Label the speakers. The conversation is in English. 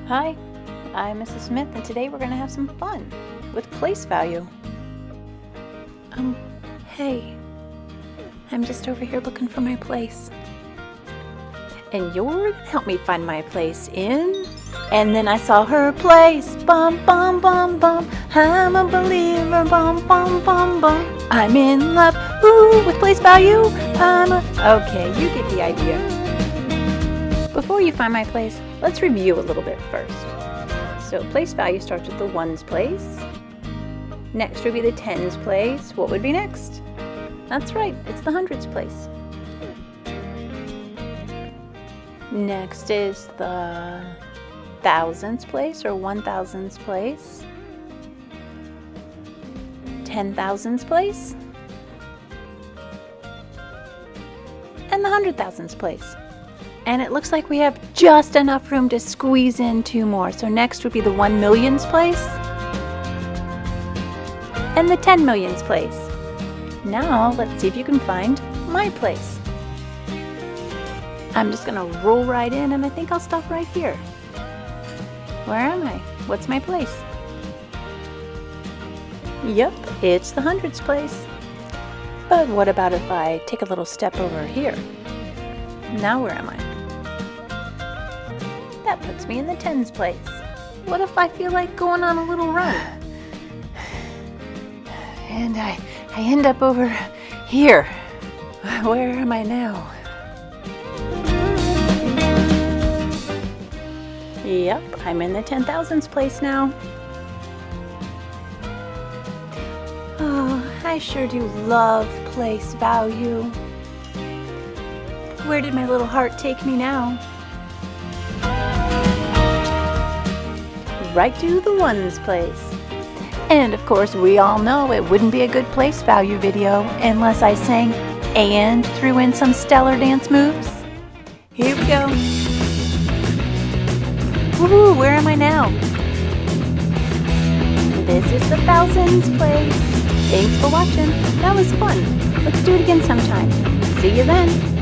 Speaker 1: Hi, I'm Mrs. Smith, and today we're going to have some fun with place value. Hey, I'm just over here looking for my place. And you're going to help me find my place in... And then I saw her place, bum, bum, bum, bum. I'm a believer, bum, bum, bum, bum. I'm in love, ooh, with place value. Okay, you get the idea. Before you find my place, let's review a little bit first. So place value starts with the ones place. Next would be the tens place. What would be next? That's right, it's the hundreds place. Next is the thousands place or 1000s place. 10,000s place. And the 100,000s place. And it looks like we have just enough room to squeeze in two more. So next would be the 1 millions place and the 10 millions place. Now let's see if you can find my place. I'm just gonna roll right in, and I think I'll stop right here. Where am I? What's my place? Yep, it's the hundreds place. But what about if I take a little step over here? Now where am I? That puts me in the tens place. What if I feel like going on a little run? And I end up over here. Where am I now? Yep, I'm in the 10,000s place now. Oh, I sure do love place value. Where did my little heart take me now? Right to the ones place. And of course, we all know it wouldn't be a good place value video unless I sang and threw in some stellar dance moves. Here we go. Woohoo, where am I now? This is the thousands place. Thanks for watching. That was fun. Let's do it again sometime. See you then.